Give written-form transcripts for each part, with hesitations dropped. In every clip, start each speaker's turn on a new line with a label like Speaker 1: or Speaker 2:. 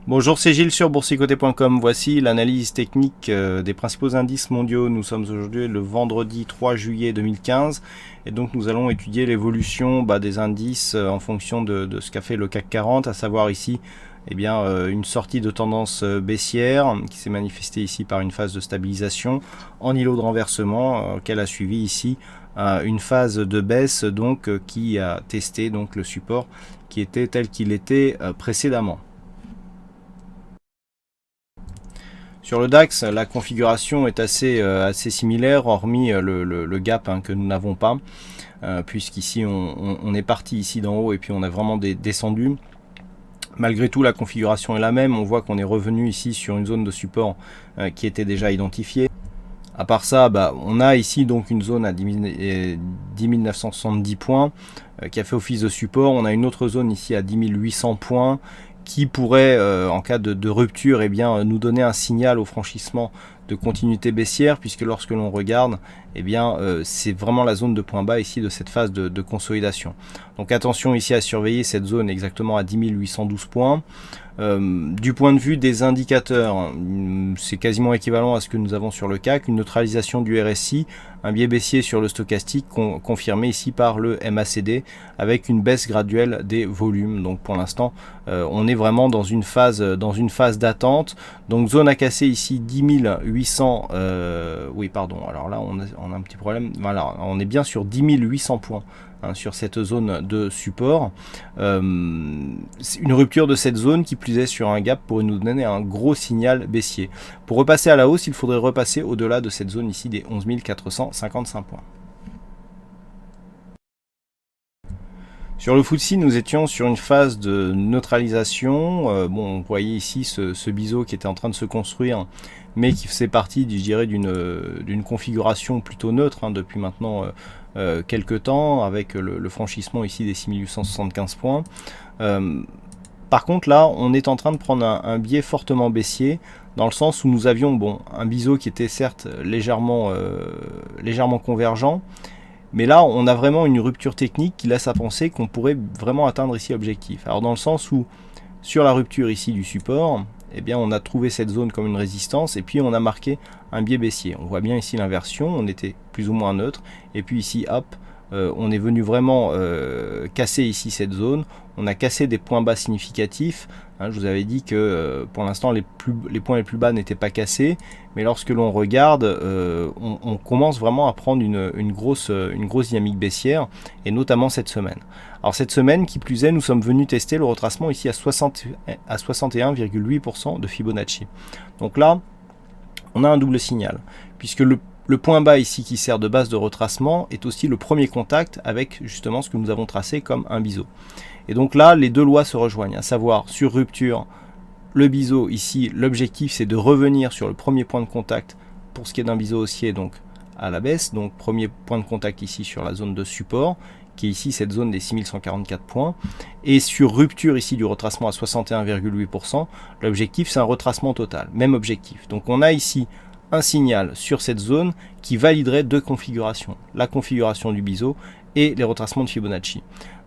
Speaker 1: Bonjour, c'est Gilles sur boursicoté.com. Voici l'analyse technique des principaux indices mondiaux. Nous sommes aujourd'hui le vendredi 3 juillet 2015 et donc nous allons étudier l'évolution des indices en fonction de ce qu'a fait le CAC 40, à savoir ici une sortie de tendance baissière qui s'est manifestée ici par une phase de stabilisation en îlot de renversement qu'elle a suivi ici une phase de baisse qui a testé le support qui était tel qu'il était précédemment. Sur le DAX, la configuration est assez similaire, hormis le gap que nous n'avons pas, puisqu'ici on est parti ici d'en haut et puis on a vraiment descendu. Malgré tout, la configuration est la même. On voit qu'on est revenu ici sur une zone de support qui était déjà identifiée. À part ça, on a ici donc une zone à 10 970 points qui a fait office de support. On a une autre zone ici à 10 800 points qui pourrait, en cas de rupture, nous donner un signal au franchissement de continuité baissière, puisque lorsque l'on regarde, c'est vraiment la zone de point bas ici de cette phase de consolidation. Donc attention ici à surveiller cette zone exactement à 10 812 points. Du point de vue des indicateurs, c'est quasiment équivalent à ce que nous avons sur le CAC, une neutralisation du RSI, un biais baissier sur le stochastique confirmé ici par le MACD avec une baisse graduelle des volumes. Donc pour l'instant on est vraiment dans une phase d'attente. Donc zone à casser ici 10 800, oui pardon, alors là on a un petit problème, voilà, on est bien sur 10 800 points. Sur cette zone de support, une rupture de cette zone qui plus est sur un gap pourrait nous donner un gros signal baissier. Pour repasser à la hausse, il faudrait repasser au-delà de cette zone ici des 11 455 points. Sur le FTSE, nous étions sur une phase de neutralisation. Vous voyez ici ce biseau qui était en train de se construire, mais qui faisait partie, je dirais, d'une configuration plutôt neutre depuis maintenant quelques temps, avec le franchissement ici des 6875 points. Par contre, là, on est en train de prendre un biais fortement baissier, dans le sens où nous avions un biseau qui était certes légèrement convergent, mais là, on a vraiment une rupture technique qui laisse à penser qu'on pourrait vraiment atteindre ici l'objectif. Alors dans le sens où, sur la rupture ici du support, on a trouvé cette zone comme une résistance et puis on a marqué un biais baissier. On voit bien ici l'inversion, on était plus ou moins neutre, et puis ici, hop, on est venu vraiment casser ici cette zone. On a cassé des points bas significatifs. Je vous avais dit que pour l'instant les points les plus bas n'étaient pas cassés, mais lorsque l'on regarde, on commence vraiment à prendre une grosse dynamique baissière, et notamment cette semaine. Alors cette semaine, qui plus est, nous sommes venus tester le retracement ici à 61,8% de Fibonacci. Donc là, on a un double signal, puisque le point bas ici qui sert de base de retracement est aussi le premier contact avec justement ce que nous avons tracé comme un biseau. Et donc là, les deux lois se rejoignent, à savoir sur rupture, le biseau ici, l'objectif c'est de revenir sur le premier point de contact pour ce qui est d'un biseau haussier, donc à la baisse, donc premier point de contact ici sur la zone de support, qui est ici cette zone des 6144 points, et sur rupture ici du retracement à 61,8%, l'objectif c'est un retracement total, même objectif. Donc on a ici un signal sur cette zone qui validerait deux configurations, la configuration du biseau et les retracements de Fibonacci.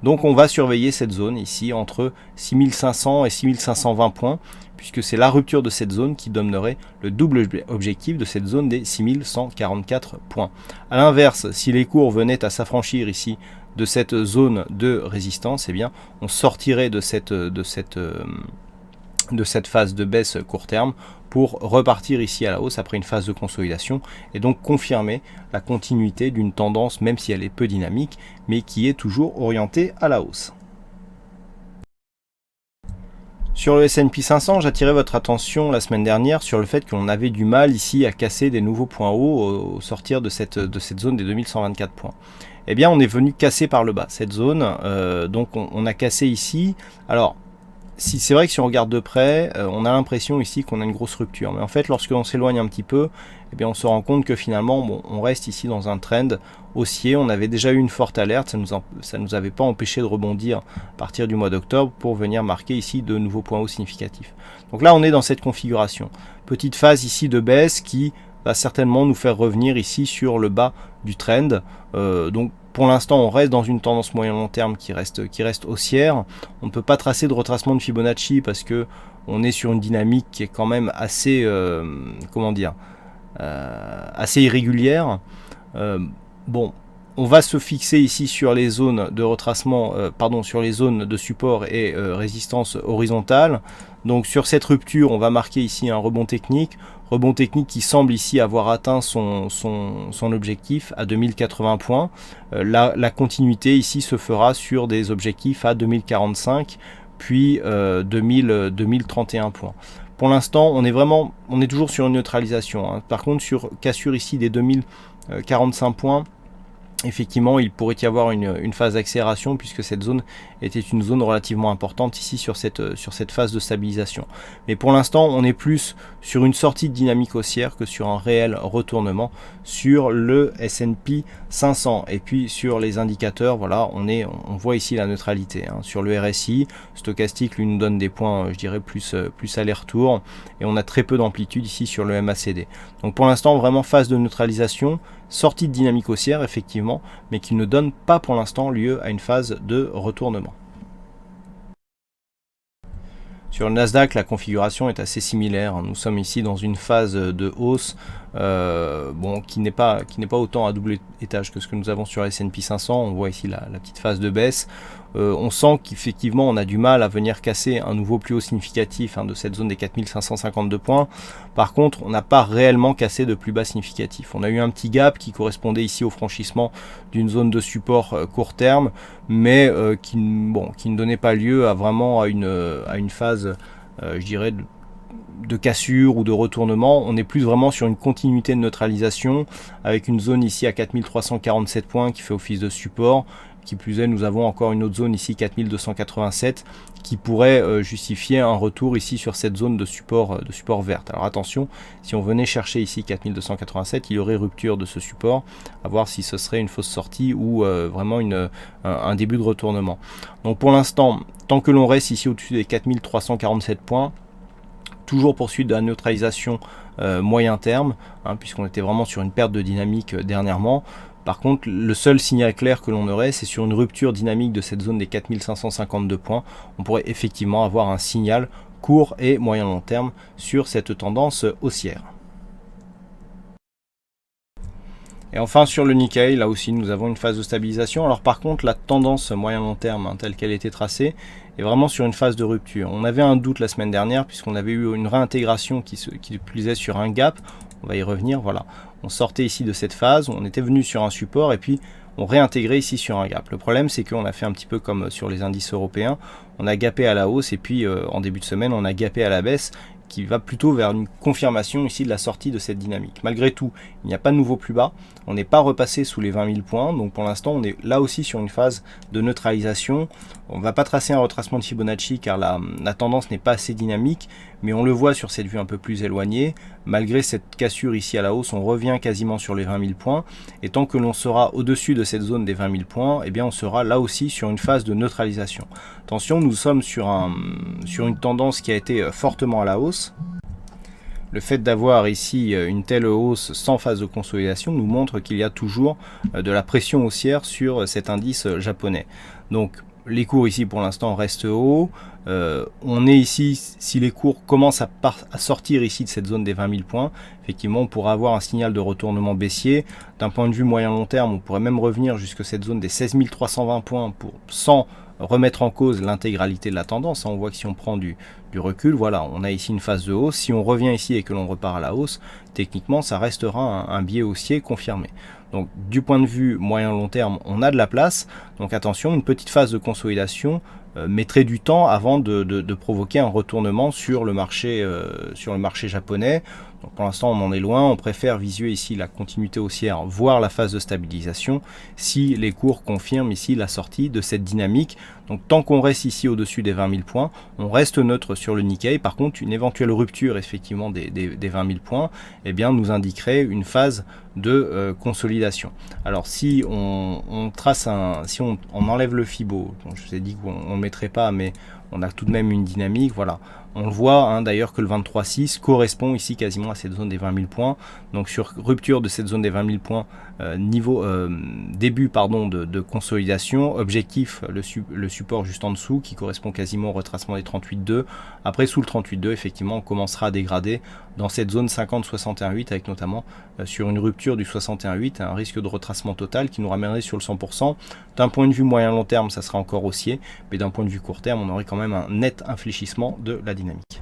Speaker 1: Donc on va surveiller cette zone ici entre 6500 et 6520 points, puisque c'est la rupture de cette zone qui donnerait le double objectif de cette zone des 6144 points. A l'inverse, si les cours venaient à s'affranchir ici de cette zone de résistance, on sortirait de cette phase de baisse court terme pour repartir ici à la hausse après une phase de consolidation, et donc confirmer la continuité d'une tendance, même si elle est peu dynamique, mais qui est toujours orientée à la hausse. Sur le S&P 500, j'attirais votre attention la semaine dernière sur le fait qu'on avait du mal ici à casser des nouveaux points hauts au sortir de cette zone des 2124 points. On est venu casser par le bas cette zone, donc on a cassé ici. Alors, c'est vrai que si on regarde de près, on a l'impression ici qu'on a une grosse rupture. Mais en fait, lorsque l'on s'éloigne un petit peu, on se rend compte que finalement, on reste ici dans un trend haussier. On avait déjà eu une forte alerte, ça nous avait pas empêché de rebondir à partir du mois d'octobre pour venir marquer ici de nouveaux points hauts significatifs. Donc là, on est dans cette configuration. Petite phase ici de baisse qui va certainement nous faire revenir ici sur le bas du trend. Donc pour l'instant, on reste dans une tendance moyen-long terme qui reste haussière. On ne peut pas tracer de retracement de Fibonacci parce que on est sur une dynamique qui est quand même assez, comment dire, assez irrégulière. Bon, on va se fixer ici sur les zones de retracement, sur les zones de support et résistance horizontale. Donc sur cette rupture, on va marquer ici un rebond technique qui semble ici avoir atteint son objectif à 2080 points. La continuité ici se fera sur des objectifs à 2045 puis 2031 points. Pour l'instant, on est toujours sur une neutralisation, hein. Par contre, sur cassure ici des 2045 points, effectivement, il pourrait y avoir une phase d'accélération puisque cette zone était une zone relativement importante ici sur cette phase de stabilisation. Mais pour l'instant, on est plus sur une sortie de dynamique haussière que sur un réel retournement sur le S&P 500. Et puis sur les indicateurs, voilà, on voit ici la neutralité, hein. Sur le RSI, stochastique lui nous donne des points, je dirais plus aller-retour, et on a très peu d'amplitude ici sur le MACD. Donc pour l'instant, vraiment phase de neutralisation, sortie de dynamique haussière effectivement, mais qui ne donne pas pour l'instant lieu à une phase de retournement. Sur le Nasdaq, la configuration est assez similaire. Nous sommes ici dans une phase de hausse qui n'est pas autant à double étage que ce que nous avons sur S&P 500. On voit ici la petite phase de baisse. On sent qu'effectivement on a du mal à venir casser un nouveau plus haut significatif, hein, de cette zone des 4552 points. Par contre, on n'a pas réellement cassé de plus bas significatif. On a eu un petit gap qui correspondait ici au franchissement d'une zone de support court terme, mais qui ne donnait pas lieu à vraiment à une phase, je dirais, de cassure ou de retournement. On est plus vraiment sur une continuité de neutralisation avec une zone ici à 4347 points qui fait office de support. Qui plus est, nous avons encore une autre zone ici 4287 qui pourrait justifier un retour ici sur cette zone de support verte. Alors attention, si on venait chercher ici 4287, il y aurait rupture de ce support, à voir si ce serait une fausse sortie ou vraiment un début de retournement. Donc pour l'instant, tant que l'on reste ici au-dessus des 4347 points, toujours poursuite de la neutralisation moyen terme, hein, puisqu'on était vraiment sur une perte de dynamique dernièrement. Par contre, le seul signal clair que l'on aurait, c'est sur une rupture dynamique de cette zone des 4552 points. On pourrait effectivement avoir un signal court et moyen long terme sur cette tendance haussière. Et enfin sur le Nikkei, là aussi nous avons une phase de stabilisation. Alors par contre, la tendance moyen long terme, hein, telle qu'elle était tracée, est vraiment sur une phase de rupture. On avait un doute la semaine dernière puisqu'on avait eu une réintégration qui pluisait sur un gap. On va y revenir, voilà. On sortait ici de cette phase, on était venu sur un support et puis on réintégrait ici sur un gap. Le problème, c'est qu'on a fait un petit peu comme sur les indices européens, on a gapé à la hausse et puis en début de semaine, on a gapé à la baisse, qui va plutôt vers une confirmation ici de la sortie de cette dynamique. Malgré tout, il n'y a pas de nouveau plus bas, on n'est pas repassé sous les 20 000 points, donc pour l'instant on est là aussi sur une phase de neutralisation. On ne va pas tracer un retracement de Fibonacci car la tendance n'est pas assez dynamique, mais on le voit sur cette vue un peu plus éloignée. Malgré cette cassure ici à la hausse, on revient quasiment sur les 20 000 points, et tant que l'on sera au-dessus de cette zone des 20 000 points, eh bien on sera là aussi sur une phase de neutralisation. Attention, nous sommes sur une tendance qui a été fortement à la hausse. Le fait d'avoir ici une telle hausse sans phase de consolidation nous montre qu'il y a toujours de la pression haussière sur cet indice japonais. Donc les cours ici pour l'instant restent hauts. On est ici, si les cours commencent à sortir ici de cette zone des 20 000 points, effectivement on pourra avoir un signal de retournement baissier. D'un point de vue moyen long terme, on pourrait même revenir jusqu'à cette zone des 16 320 points sans remettre en cause l'intégralité de la tendance. On voit que si on prend du recul, voilà, on a ici une phase de hausse. Si on revient ici et que l'on repart à la hausse, techniquement ça restera un biais haussier confirmé. Donc du point de vue moyen long terme, on a de la place. Donc attention, une petite phase de consolidation mettrait du temps avant de provoquer un retournement sur le marché japonais. Donc pour l'instant on en est loin, on préfère viser ici la continuité haussière, voire la phase de stabilisation, si les cours confirment ici la sortie de cette dynamique. Donc tant qu'on reste ici au-dessus des 20 000 points, on reste neutre sur le Nikkei. Par contre, une éventuelle rupture effectivement des 20 000 points, eh bien, nous indiquerait une phase de consolidation. Alors si on enlève le Fibo, donc je vous ai dit qu'on le mettrait pas, mais on a tout de même une dynamique, voilà. On le voit hein, d'ailleurs que le 23,6 correspond ici quasiment à cette zone des 20 000 points. Donc sur rupture de cette zone des 20 000 points, début de consolidation, objectif le support juste en dessous qui correspond quasiment au retracement des 38,2. Après sous le 38,2 effectivement on commencera à dégrader dans cette zone 50-61,8 avec notamment sur une rupture du 61,8 un risque de retracement total qui nous ramènerait sur le 100%. D'un point de vue moyen long terme ça sera encore haussier, mais d'un point de vue court terme on aurait quand même un net infléchissement de la dynamique.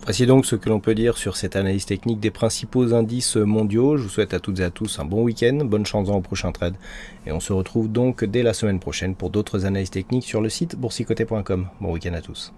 Speaker 1: Voici donc ce que l'on peut dire sur cette analyse technique des principaux indices mondiaux. Je vous souhaite à toutes et à tous un bon week-end, bonne chance dans le prochain trade et on se retrouve donc dès la semaine prochaine pour d'autres analyses techniques sur le site boursicoté.com. Bon week-end à tous.